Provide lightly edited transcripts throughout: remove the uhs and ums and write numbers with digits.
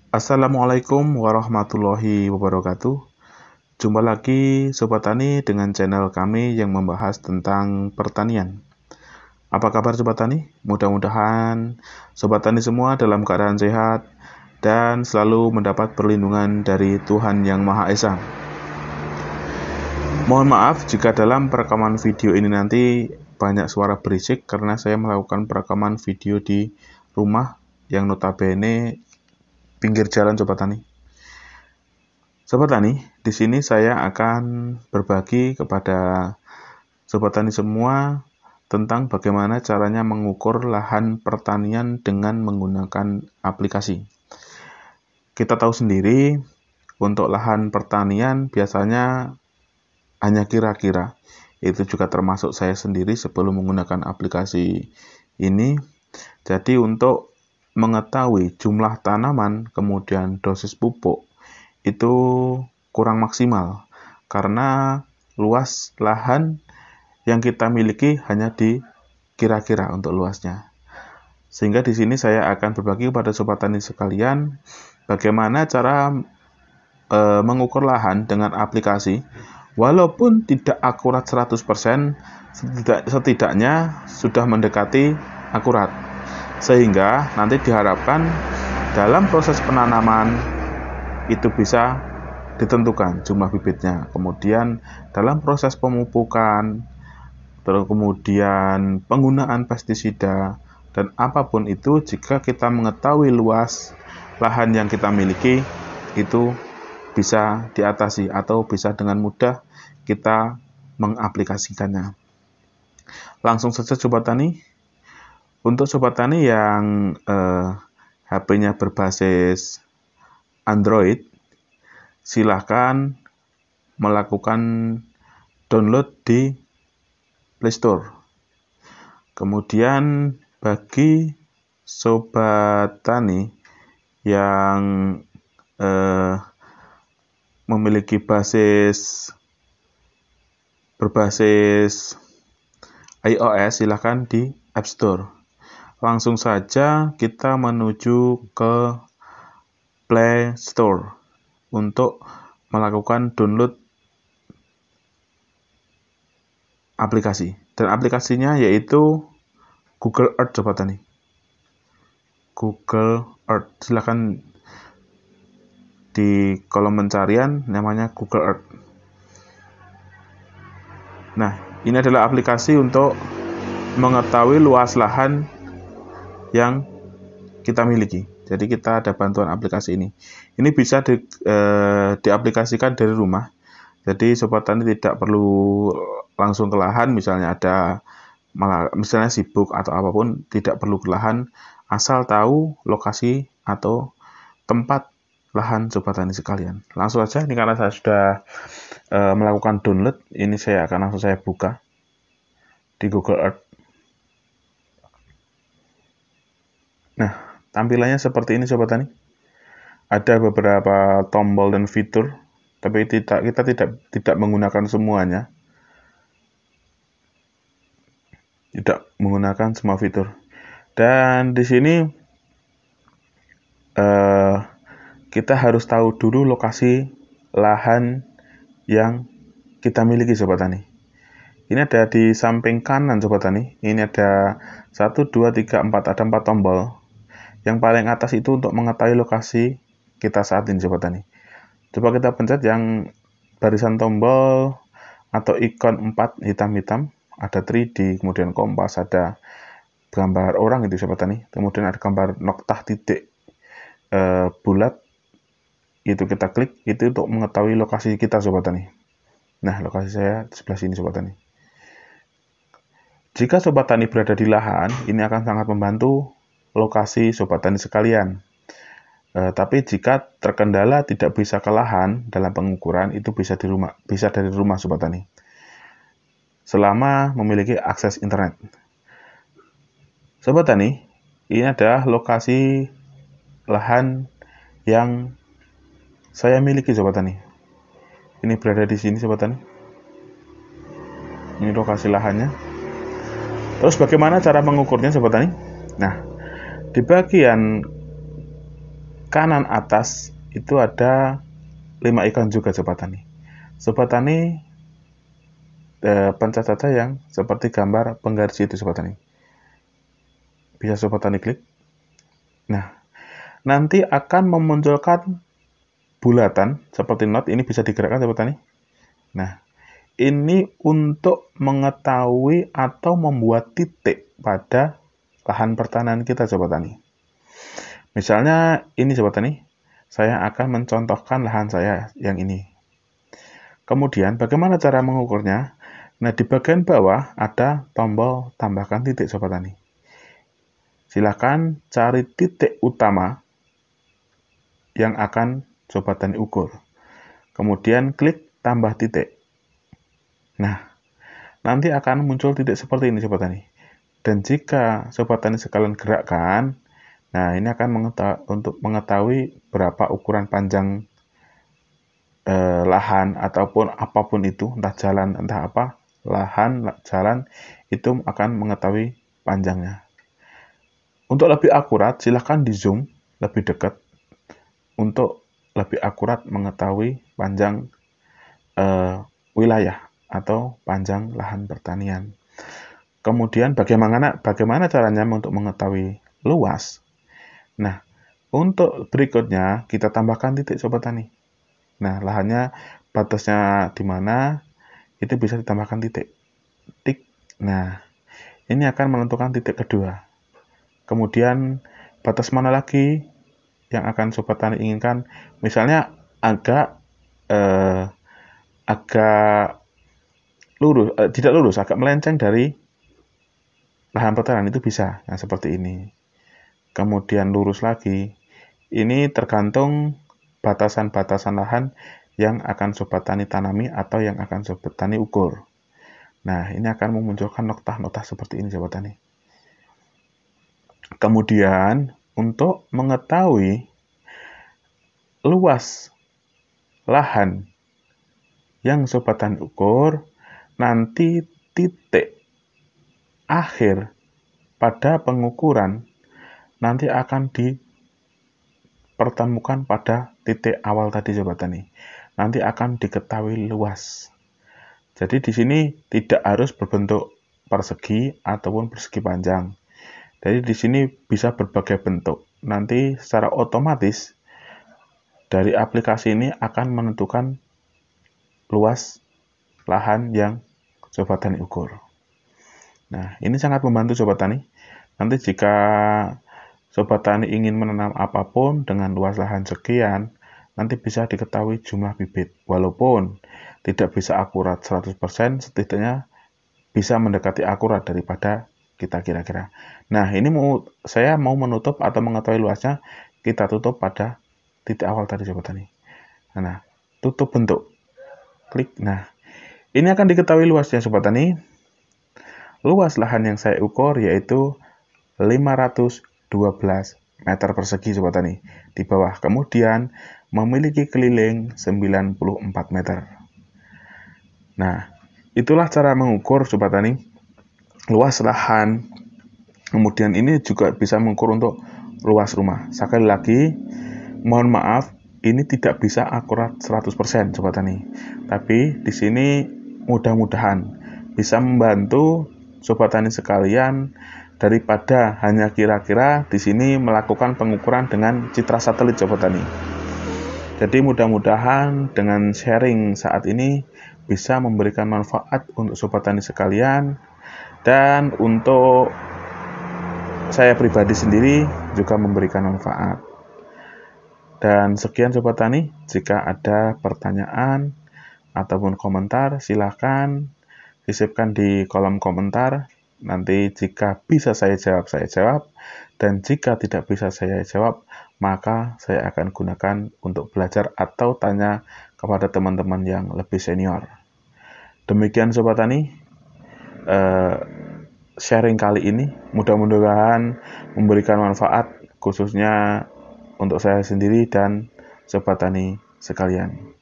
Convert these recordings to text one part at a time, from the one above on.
Assalamualaikum warahmatullahi wabarakatuh. Jumpa lagi Sobat Tani dengan channel kami yang membahas tentang pertanian. Apa kabar Sobat Tani? Mudah-mudahan Sobat Tani semua dalam keadaan sehat dan selalu mendapat perlindungan dari Tuhan Yang Maha Esa. Mohon maaf jika dalam perekaman video ini nanti banyak suara berisik karena saya melakukan perekaman video di rumah yang notabene pinggir jalan Sobat Tani. Sobat Tani, di sini saya akan berbagi kepada Sobat Tani semua tentang bagaimana caranya mengukur lahan pertanian dengan menggunakan aplikasi. Kita tahu sendiri, untuk lahan pertanian biasanya hanya kira-kira. Itu juga termasuk saya sendiri sebelum menggunakan aplikasi ini. Jadi untuk mengetahui jumlah tanaman, kemudian dosis pupuk, itu kurang maksimal karena luas lahan yang kita miliki hanya di kira-kira untuk luasnya. Sehingga di sini saya akan berbagi kepada Sobat Tani sekalian bagaimana cara mengukur lahan dengan aplikasi. Walaupun tidak akurat 100%, setidaknya sudah mendekati akurat. Sehingga nanti diharapkan dalam proses penanaman itu bisa ditentukan jumlah bibitnya. Kemudian dalam proses pemupukan, terus kemudian penggunaan pestisida, dan apapun itu, jika kita mengetahui luas lahan yang kita miliki, itu bisa diatasi atau bisa dengan mudah kita mengaplikasikannya. Langsung saja Sobat Tani. Untuk Sobat Tani yang HP-nya berbasis Android, silahkan melakukan download di Play Store. Kemudian bagi Sobat Tani yang memiliki berbasis iOS, silahkan di App Store. Langsung saja kita menuju ke Play Store untuk melakukan download aplikasi. Dan aplikasinya yaitu Google Earth Sobat Tani. Google Earth. Silahkan di kolom pencarian namanya Google Earth. Nah, ini adalah aplikasi untuk mengetahui luas lahan yang kita miliki. Jadi kita ada bantuan aplikasi ini. Ini bisa diaplikasikan dari rumah. Jadi Sobat Tani tidak perlu langsung ke lahan, misalnya misalnya sibuk atau apapun, tidak perlu ke lahan, asal tahu lokasi atau tempat lahan Sobat Tani sekalian. Langsung saja, ini karena saya sudah melakukan download, ini saya akan langsung saya buka di Google Earth. Nah, tampilannya seperti ini Sobat Tani. Ada beberapa tombol dan fitur, tapi kita tidak menggunakan semuanya. Tidak menggunakan semua fitur. Dan di sini kita harus tahu dulu lokasi lahan yang kita miliki Sobat Tani. Ini ada di samping kanan Sobat Tani. Ini ada 1, 2, 3, 4, ada 4 tombol. Yang paling atas itu untuk mengetahui lokasi kita saat ini Sobat Tani. Coba kita pencet yang barisan tombol atau ikon 4 hitam-hitam. Ada 3D, kemudian kompas, ada gambar orang itu Sobat Tani. Kemudian ada gambar noktah titik bulat. Itu kita klik, itu untuk mengetahui lokasi kita Sobat Tani. Nah, lokasi saya di sebelah sini Sobat Tani. Jika Sobat Tani berada di lahan, ini akan sangat membantu lokasi Sobat Tani sekalian. Tapi jika terkendala tidak bisa ke lahan dalam pengukuran, itu bisa dari rumah Sobat Tani. Selama memiliki akses internet. Sobat Tani, ini adalah lokasi lahan yang saya miliki Sobat Tani. Ini berada di sini Sobat Tani. Ini lokasi lahannya. Terus bagaimana cara mengukurnya Sobat Tani? Nah, di bagian kanan atas itu ada 5 ikon juga Sobat Tani. Sobat Tani pencet saja yang seperti gambar penggaris itu Sobat Tani. Bisa Sobat Tani klik. Nah, nanti akan memunculkan bulatan seperti not, ini bisa digerakkan Sobat Tani. Nah, ini untuk mengetahui atau membuat titik pada lahan pertanian kita Sobat Tani. Misalnya ini Sobat Tani, saya akan mencontohkan lahan saya yang ini. Kemudian bagaimana cara mengukurnya? Nah, di bagian bawah ada tombol tambahkan titik Sobat Tani. Silakan cari titik utama yang akan Sobat Tani ukur. Kemudian klik tambah titik. Nah, nanti akan muncul titik seperti ini Sobat Tani. Dan jika Sobat Tani sekalian gerakkan, nah ini akan untuk mengetahui berapa ukuran panjang lahan ataupun apapun itu, entah jalan, entah apa, lahan, jalan, itu akan mengetahui panjangnya. Untuk lebih akurat, silahkan di zoom lebih dekat untuk lebih akurat mengetahui panjang wilayah atau panjang lahan pertanian. Kemudian bagaimana caranya untuk mengetahui luas? Nah, untuk berikutnya kita tambahkan titik Sobat Tani. Nah, lahannya batasnya di mana? Itu bisa ditambahkan titik. Tik. Nah, ini akan menentukan titik kedua. Kemudian batas mana lagi yang akan Sobat Tani inginkan? Misalnya agak lurus, tidak lurus, agak melenceng dari lahan pertanian itu bisa, nah seperti ini. Kemudian lurus lagi, ini tergantung batasan-batasan lahan yang akan Sobat Tani tanami atau yang akan Sobat Tani ukur. Nah, ini akan memunculkan nokta-nokta seperti ini Sobat Tani. Kemudian, untuk mengetahui luas lahan yang Sobat Tani ukur, nanti titik akhir pada pengukuran nanti akan dipertemukan pada titik awal tadi Sobat Tani. Nanti akan diketahui luas. Jadi di sini tidak harus berbentuk persegi ataupun persegi panjang. Jadi di sini bisa berbagai bentuk. Nanti secara otomatis dari aplikasi ini akan menentukan luas lahan yang Sobat Tani ukur. Nah, ini sangat membantu Sobat Tani. Nanti jika Sobat Tani ingin menanam apapun dengan luas lahan sekian, nanti bisa diketahui jumlah bibit. Walaupun tidak bisa akurat 100%, setidaknya bisa mendekati akurat daripada kita kira-kira. Nah, ini saya mau menutup atau mengetahui luasnya, kita tutup pada titik awal tadi Sobat Tani. Nah, tutup bentuk. Klik. Nah, ini akan diketahui luasnya Sobat Tani. Luas lahan yang saya ukur yaitu 512 meter persegi Sobat Tani. Di bawah kemudian memiliki keliling 94 meter. Nah, itulah cara mengukur Sobat Tani luas lahan. Kemudian ini juga bisa mengukur untuk luas rumah. Sekali lagi, mohon maaf, ini tidak bisa akurat 100% Sobat Tani. Tapi di sini mudah-mudahan bisa membantu Sobat Tani sekalian daripada hanya kira-kira di sini melakukan pengukuran dengan citra satelit Sobat Tani. Jadi mudah-mudahan dengan sharing saat ini bisa memberikan manfaat untuk Sobat Tani sekalian, dan untuk saya pribadi sendiri juga memberikan manfaat. Dan sekian Sobat Tani, jika ada pertanyaan ataupun komentar silahkan sisipkan di kolom komentar. Nanti jika bisa saya jawab, dan jika tidak bisa saya jawab, maka saya akan gunakan untuk belajar atau tanya kepada teman-teman yang lebih senior. Demikian Sobat Tani, sharing kali ini mudah-mudahan memberikan manfaat khususnya untuk saya sendiri dan Sobat Tani sekalian.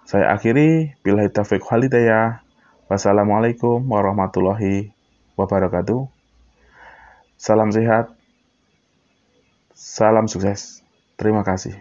Saya akhiri, billahi taufiq wal hidayah. Wassalamualaikum warahmatullahi wabarakatuh. Salam sehat, salam sukses. Terima kasih.